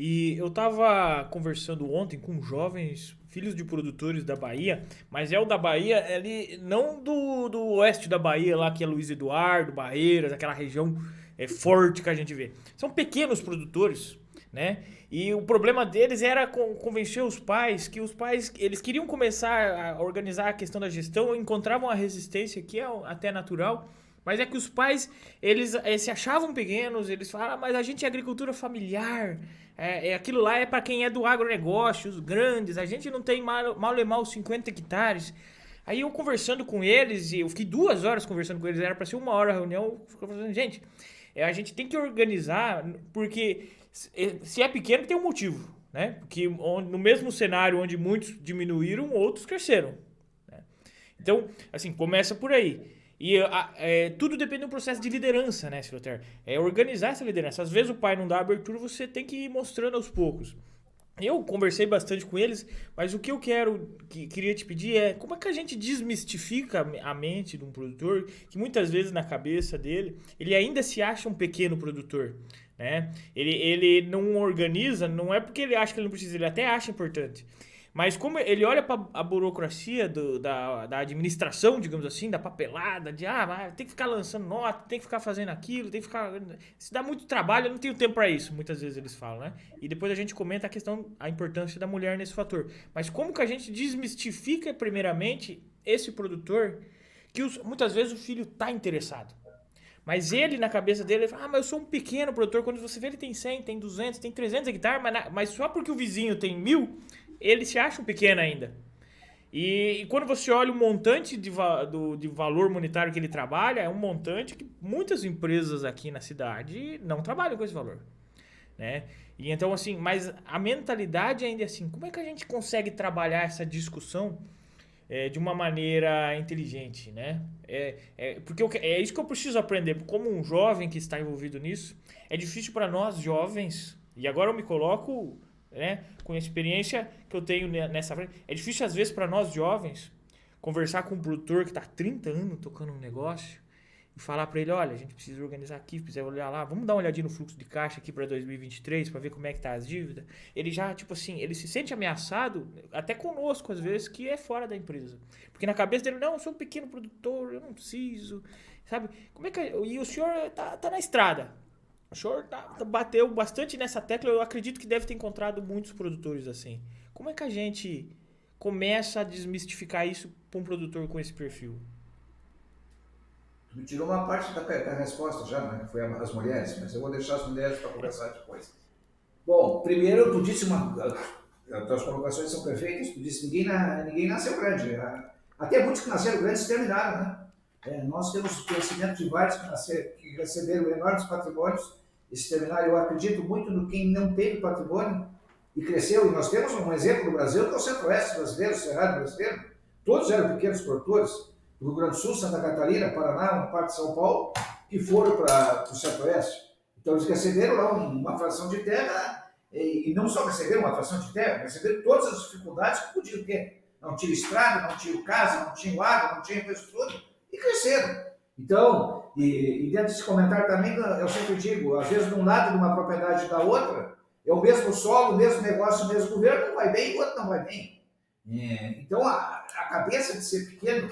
E eu tava conversando ontem com jovens filhos de produtores da Bahia, mas é o da Bahia, ele não do oeste da Bahia, lá que é Luiz Eduardo, Barreiras, aquela região forte que a gente vê. São pequenos produtores, né? E o problema deles era convencer os pais que os pais eles queriam começar a organizar a questão da gestão, encontravam a resistência que é até natural, mas é que os pais, eles se achavam pequenos, eles falaram, mas a gente é agricultura familiar, aquilo lá é para quem é do agronegócio, os grandes, a gente não tem mal e mal 50 hectares. Aí eu conversando com eles, e eu fiquei 2 horas conversando com eles, era para ser 1 hora a reunião, eu fiquei falando, gente, a gente tem que organizar, porque se é pequeno tem um motivo, né? Porque no mesmo cenário onde muitos diminuíram, outros cresceram. Né? Então, assim, começa por aí. E tudo depende do processo de liderança, né, Siloter? É organizar essa liderança. Às vezes o pai não dá abertura, você tem que ir mostrando aos poucos. Eu conversei bastante com eles, mas o que eu queria te pedir é como é que a gente desmistifica a mente de um produtor que muitas vezes na cabeça dele ele ainda se acha um pequeno produtor, né? Ele não organiza, não é porque ele acha que ele não precisa, ele até acha importante. Mas como ele olha para a burocracia da administração, digamos assim, da papelada, tem que ficar lançando nota, tem que ficar fazendo aquilo, tem que ficar. Se dá muito trabalho, eu não tenho tempo para isso, muitas vezes eles falam, né? E depois a gente comenta a questão, a importância da mulher nesse fator. Mas como que a gente desmistifica, primeiramente, esse produtor que muitas vezes o filho tá interessado. Mas ele, na cabeça dele, ele fala, mas eu sou um pequeno produtor. Quando você vê, ele tem 100, tem 200, tem 300 hectares, mas só porque o vizinho tem 1.000, ele se acha um pequeno ainda. E quando você olha o montante de valor monetário que ele trabalha, é um montante que muitas empresas aqui na cidade não trabalham com esse valor. Né? E então, assim, mas a mentalidade ainda é assim, como é que a gente consegue trabalhar essa discussão de uma maneira inteligente, né? Porque é isso que eu preciso aprender. Como um jovem que está envolvido nisso, é difícil para nós jovens, e agora eu me coloco, né, com a experiência que eu tenho nessa frente, é difícil às vezes para nós jovens conversar com um produtor que está há 30 anos tocando um negócio e falar para ele, olha, a gente precisa organizar aqui, precisa olhar lá, vamos dar uma olhadinha no fluxo de caixa aqui para 2023 para ver como é que tá as dívidas. Ele já, tipo assim, ele se sente ameaçado, até conosco às vezes, que é fora da empresa. Porque na cabeça dele, não, eu sou um pequeno produtor, eu não preciso, sabe? Como é que e o senhor tá na estrada. O senhor bateu bastante nessa tecla, eu acredito que deve ter encontrado muitos produtores assim. Como é que a gente começa a desmistificar isso para um produtor com esse perfil? Tu me tirou uma parte da resposta já, né? Que foi as mulheres, mas eu vou deixar as mulheres para conversar depois. Bom, primeiro tu disse as tuas colocações são perfeitas, tu disse ninguém nasceu grande. Até muitos que nasceram grandes terminaram, né? Nós temos conhecimento de vários que receberam enormes patrimônios e se terminaram. Eu acredito muito no quem não teve patrimônio e cresceu. E nós temos um exemplo no Brasil que é o Centro-Oeste brasileiro, o Cerrado brasileiro. Todos eram pequenos produtores, do Rio Grande do Sul, Santa Catarina, Paraná, uma parte de São Paulo, que foram para o Centro-Oeste. Então eles receberam lá uma fração de terra, e não só receberam uma fração de terra, receberam todas as dificuldades que podiam ter. Não tinha estrada, não tinha casa, não tinha água, não tinha infraestrutura, e cresceram. Então, e dentro desse comentário também, eu sempre digo, às vezes de um lado de uma propriedade da outra, é o mesmo solo, o mesmo negócio, o mesmo governo, um vai bem e o outro não vai bem. Então, a cabeça de ser pequeno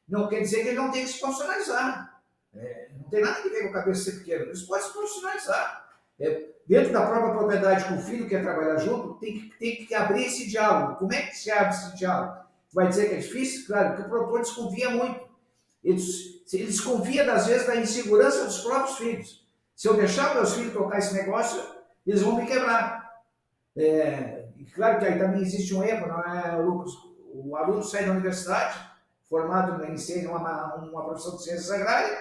não quer dizer que ele não tem que se profissionalizar. Não tem nada a ver com a cabeça de ser pequeno. Isso pode se profissionalizar. Dentro da própria propriedade com o filho quer trabalhar junto, tem que abrir esse diálogo. Como é que se abre esse diálogo? Vai dizer que é difícil? Claro, porque o produtor desconfia muito. Ele desconfia, das vezes, da insegurança dos próprios filhos. Se eu deixar meus filhos tocar esse negócio, eles vão me quebrar. E claro que aí também existe um erro, não é, Lucas? O aluno sai da universidade, formado em uma profissão de ciências agrárias,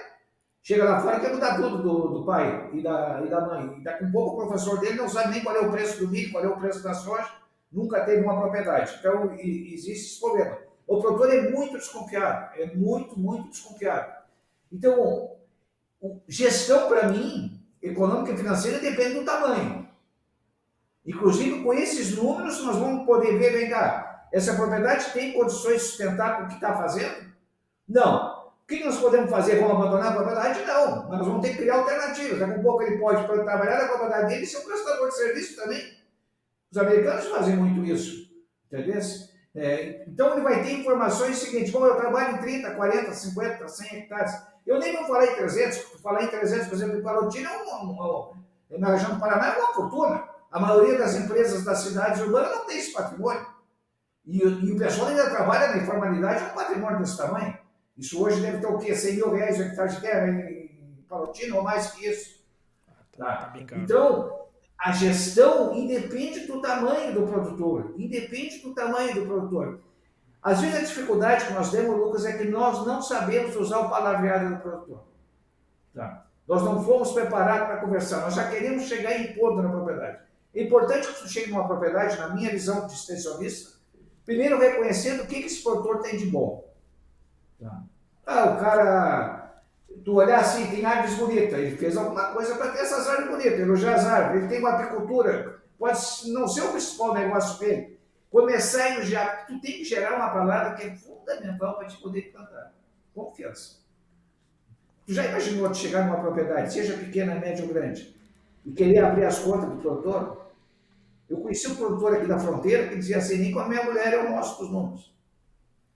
chega lá fora e quer mudar tudo do pai e da mãe. E daqui a pouco o professor dele não sabe nem qual é o preço do milho, qual é o preço da soja, nunca teve uma propriedade. Então, existe esse problema. O produtor é muito desconfiado, é muito, muito desconfiado. Então, gestão, para mim, econômica e financeira, depende do tamanho. Inclusive, com esses números, nós vamos poder ver, vem cá, essa propriedade tem condições de sustentar com o que está fazendo? Não. O que nós podemos fazer? Vamos abandonar a propriedade? Não. Mas nós vamos ter que criar alternativas. Daqui a pouco ele pode trabalhar na propriedade dele e ser um prestador de serviço também. Os americanos fazem muito isso, entendeu? Então ele vai ter informações seguintes, bom, eu trabalho em 30, 40, 50, 100 hectares. Eu nem vou falar em 300, falar em 300, por exemplo, em Palotina, na região do Paraná, é uma fortuna. A maioria das empresas das cidades urbanas não tem esse patrimônio. E o pessoal ainda trabalha na informalidade com um patrimônio desse tamanho. Isso hoje deve ter o quê? 100 mil reais o hectare de terra em Palotina ou mais que isso. Tá bem caro. Então, a gestão independe do tamanho do produtor. Independe do tamanho do produtor. Às vezes a dificuldade que nós temos, Lucas, é que nós não sabemos usar o palavreado do produtor. Tá? Nós não fomos preparados para conversar, nós já queremos chegar em ponto na propriedade. É importante que tu chegue numa propriedade, na minha visão de extensionista, primeiro reconhecendo o que esse produtor tem de bom. Tá? O cara, tu olhar assim, tem árvores bonitas, ele fez alguma coisa para ter essas árvores bonitas, elogiar as árvores, ele tem uma apicultura, pode não ser o principal negócio dele, começar a elogiar, porque tu tem que gerar uma palavra que é fundamental para te poder plantar, confiança. Tu já imaginou de chegar numa propriedade, seja pequena, média ou grande, e querer abrir as contas do produtor? Eu conheci um produtor aqui da fronteira que dizia assim, nem com a minha mulher eu mostro os números.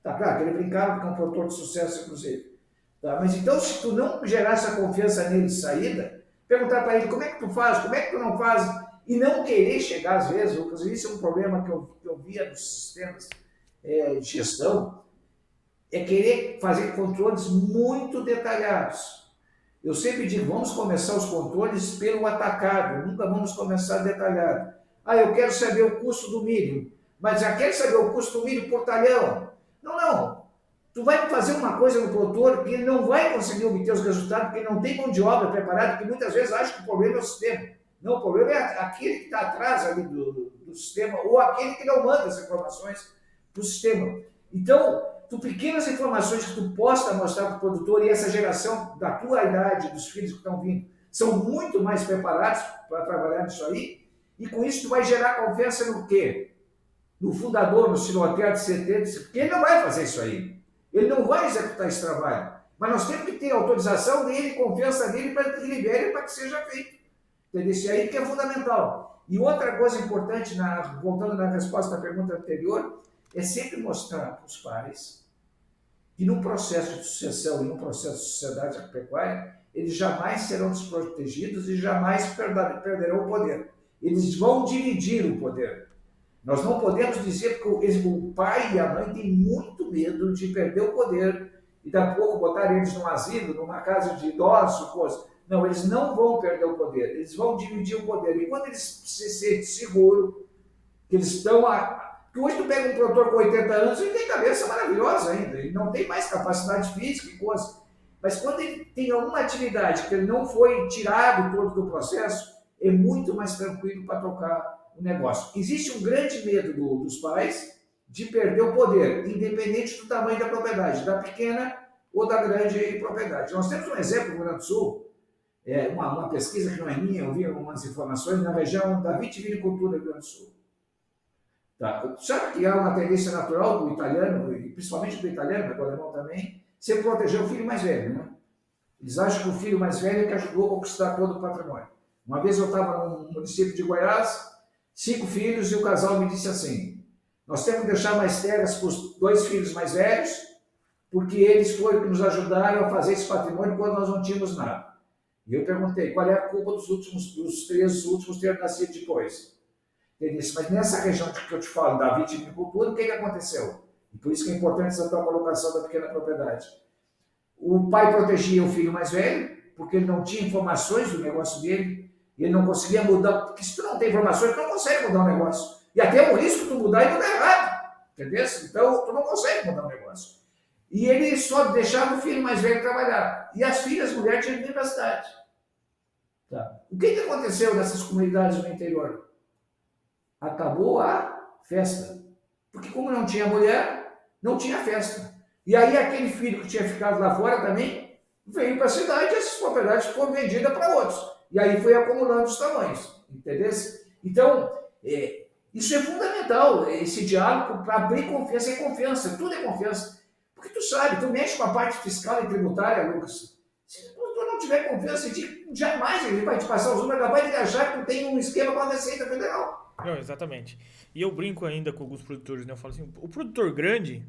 Tá claro que ele brincava porque é um produtor de sucesso, inclusive. Tá? Mas então, se tu não gerar essa confiança nele de saída, perguntar para ele como é que tu faz, como é que tu não faz, e não querer chegar às vezes, inclusive isso é um problema que eu via nos sistemas de gestão, é querer fazer controles muito detalhados. Eu sempre digo, vamos começar os controles pelo atacado, nunca vamos começar detalhado. Eu quero saber o custo do milho, mas já quero saber o custo do milho por talhão. Não. Tu vai fazer uma coisa no produtor que ele não vai conseguir obter os resultados porque não tem mão de obra preparada, porque muitas vezes acha que o problema é o sistema. Não, o problema é aquele que está atrás ali do sistema ou aquele que não manda as informações para o sistema. Então, pequenas informações que tu possa mostrar para o produtor e essa geração da tua idade, dos filhos que estão vindo, são muito mais preparados para trabalhar nisso aí, e com isso tu vai gerar confiança no quê? No fundador, no siloteiro de CT, porque ele não vai fazer isso aí. Ele não vai executar esse trabalho. Mas nós temos que ter autorização dele, confiança dele para que libere para que seja feito. Entendeu? Isso aí que é fundamental. E outra coisa importante, voltando na resposta à pergunta anterior, é sempre mostrar para os pais que num processo de sucessão e num processo de sociedade agropecuária, eles jamais serão desprotegidos e jamais perderão o poder. Eles vão dividir o poder. Nós não podemos dizer que o pai e a mãe têm muito medo de perder o poder e daqui a pouco botar eles num asilo, numa casa de idosos, coisa. Não, eles não vão perder o poder, eles vão dividir o poder. E quando eles se sentem seguros, que eles estão... Porque hoje tu pega um produtor com 80 anos, ele tem cabeça maravilhosa ainda, ele não tem mais capacidade física e coisa. Mas quando ele tem alguma atividade que ele não foi tirado todo do processo, é muito mais tranquilo para tocar o negócio. Existe um grande medo dos pais de perder o poder, independente do tamanho da propriedade, da pequena ou da grande propriedade. Nós temos um exemplo no Rio Grande do Sul, uma pesquisa que não é minha, eu vi algumas informações na região da vitivinicultura do Rio Grande do Sul. Tá. Sabe que há uma tendência natural do italiano, e principalmente do italiano, mas do alemão também, sempre proteger o filho mais velho. Né? Eles acham que o filho mais velho é que ajudou a conquistar todo o patrimônio. Uma vez eu estava no município de Goiás, 5 filhos, e o casal me disse assim, nós temos que deixar mais terras para os 2 filhos mais velhos, porque eles foram que nos ajudaram a fazer esse patrimônio quando nós não tínhamos nada. E eu perguntei, qual é a culpa dos 3 últimos terem nascido depois? Ele disse, mas nessa região que eu te falo, da vitivinicultura, o que aconteceu? E por isso que é importante essa tua colocação da pequena propriedade. O pai protegia o filho mais velho, porque ele não tinha informações do negócio dele, e ele não conseguia mudar, porque se tu não tem informações, tu não consegue mudar o negócio. E até é um risco tu mudar e mudar errado, entendeu? Então, tu não consegue mudar o negócio. E ele só deixava o filho mais velho trabalhar. E as filhas mulheres tinham que vir para a cidade. Tá. O que aconteceu nessas comunidades no interior? Acabou a festa. Porque como não tinha mulher, não tinha festa. E aí aquele filho que tinha ficado lá fora também veio para a cidade e essas propriedades foram vendidas para outros. E aí foi acumulando os tamanhos. Entendeu? Então, isso é fundamental, esse diálogo para abrir confiança. É confiança, tudo é confiança. Porque tu sabe, tu mexe com a parte fiscal e tributária, Lucas. Se tu não tiver confiança, jamais ele vai te passar os números, capaz de achar que tu tem um esquema com a Receita Federal. Não, exatamente. E eu brinco ainda com alguns produtores, né? Eu falo assim, o produtor grande,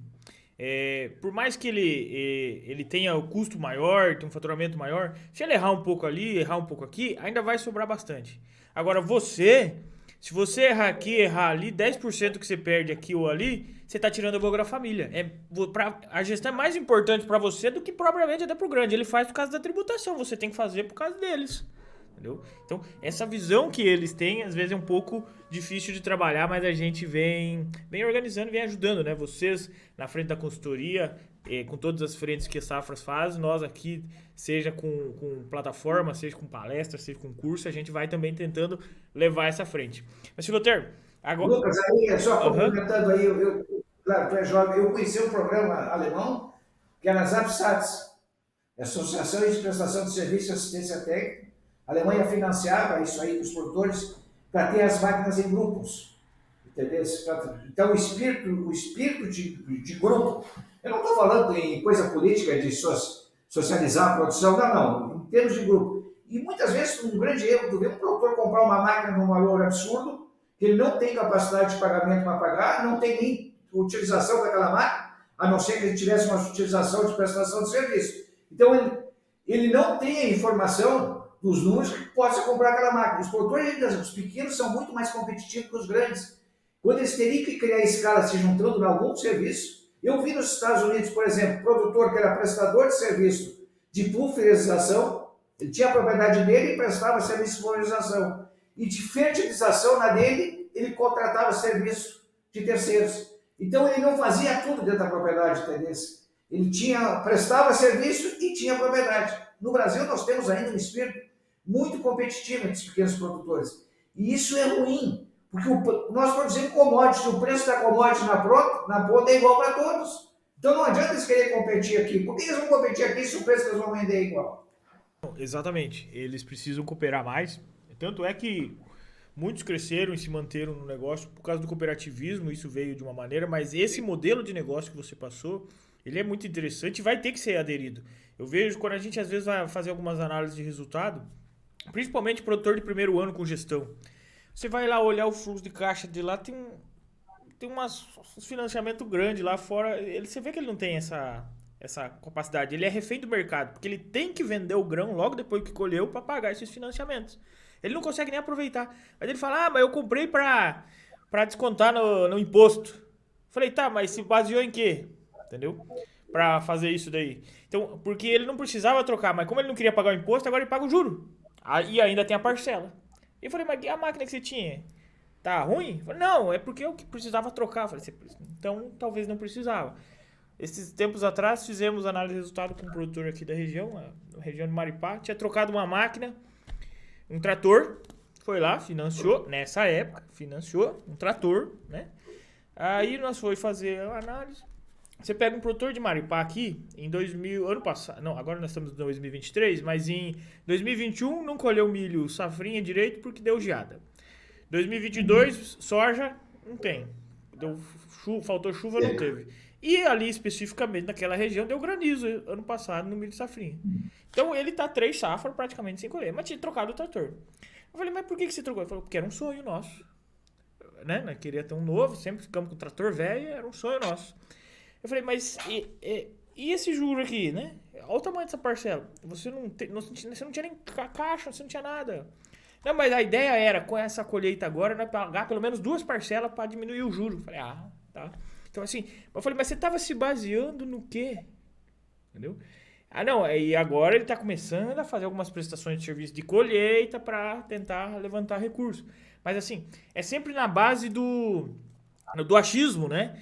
por mais que ele tenha o custo maior, tenha um faturamento maior, se ele errar um pouco ali, errar um pouco aqui, ainda vai sobrar bastante. Agora se você errar aqui, errar ali, 10% que você perde aqui ou ali, você está tirando a boa da família. A gestão é mais importante para você do que propriamente até para o grande. Ele faz por causa da tributação, você tem que fazer por causa deles. Entendeu? Então, essa visão que eles têm, às vezes é um pouco difícil de trabalhar, mas a gente vem organizando, vem ajudando, né? Vocês na frente da consultoria, com todas as frentes que a Safras faz, nós aqui, seja com plataforma, seja com palestra, seja com curso, a gente vai também tentando levar essa frente. Mas, Filoter, agora... Lucas, aí, só Aham. complementando aí, claro, tu é jovem, eu conheci um programa alemão que era ZapSats, Associação de Prestação de Serviço e Assistência Técnica. A Alemanha financiava isso aí dos produtores para ter as máquinas em grupos. Entendeu? Então, o espírito de grupo, eu não estou falando em coisa política de socializar a produção, não, não, em termos de grupo. E muitas vezes, um grande erro, tu vê um produtor comprar uma máquina num valor absurdo, que ele não tem capacidade de pagamento para pagar, não tem nem utilização daquela máquina, a não ser que ele tivesse uma utilização de prestação de serviço. Então, ele não tem a informação dos números que possa comprar aquela máquina. Os produtores, os pequenos, são muito mais competitivos que os grandes. Quando eles teriam que criar escala se juntando em algum serviço, eu vi nos Estados Unidos, por exemplo, produtor que era prestador de serviço de pulverização, ele tinha a propriedade dele e prestava serviço de pulverização. E de fertilização na dele, ele contratava serviço de terceiros. Então ele não fazia tudo dentro da propriedade, entendeu? Ele prestava serviço e tinha propriedade. No Brasil nós temos ainda um espírito muito competitivo entre os pequenos produtores. E isso é ruim, porque nós produzimos commodities, o preço da commodity na ponta é igual para todos. Então não adianta eles quererem competir aqui. Por que eles vão competir aqui se o preço que eles vão vender é igual? Exatamente. Eles precisam cooperar mais. Tanto é que muitos cresceram e se manteram no negócio por causa do cooperativismo, isso veio de uma maneira, mas esse modelo de negócio que você passou, ele é muito interessante e vai ter que ser aderido. Eu vejo quando a gente às vezes vai fazer algumas análises de resultado, principalmente produtor de primeiro ano com gestão. Você vai lá olhar o fluxo de caixa de lá, tem uns financiamento grande lá fora, você vê que ele não tem essa capacidade, ele é refém do mercado, porque ele tem que vender o grão logo depois que colheu para pagar esses financiamentos. Ele não consegue nem aproveitar. Mas ele fala, mas eu comprei pra descontar no imposto. Falei, tá, mas se baseou em quê? Entendeu? Pra fazer isso daí. Então, porque ele não precisava trocar, mas como ele não queria pagar o imposto, agora ele paga o juro. E ainda tem a parcela. E eu falei, mas e a máquina que você tinha? Tá ruim? Eu falei, não, é porque eu que precisava trocar. Eu falei, então talvez não precisava. Esses tempos atrás fizemos análise de resultado com um produtor aqui da região, na região de Maripá. Tinha trocado uma máquina, um trator, foi lá, financiou, nessa época, financiou um trator, né? Aí nós foi fazer a análise. Você pega um produtor de Maripá aqui, ano passado, não, agora nós estamos em 2023, mas em 2021 não colheu milho safrinha direito porque deu geada. 2022, soja, não tem. Faltou chuva, não teve. E ali especificamente naquela região deu granizo ano passado no milho safrinha. Então ele tá 3 safras praticamente sem colher, mas tinha trocado o trator. Eu falei, mas por que você trocou? Ele falou, porque era um sonho nosso. Né? Nós queria ter um novo, sempre ficamos com o trator velho, era um sonho nosso. Eu falei, mas e esse juro aqui, né? Olha o tamanho dessa parcela. Você não tinha nem caixa, você não tinha nada. Não, mas a ideia era, com essa colheita agora, né, pagar pelo menos 2 parcelas para diminuir o juro. Eu falei, tá. Então assim, eu falei, mas você estava se baseando no quê? Entendeu? Não, e agora ele está começando a fazer algumas prestações de serviço de colheita para tentar levantar recursos. Mas assim, é sempre na base do achismo, né?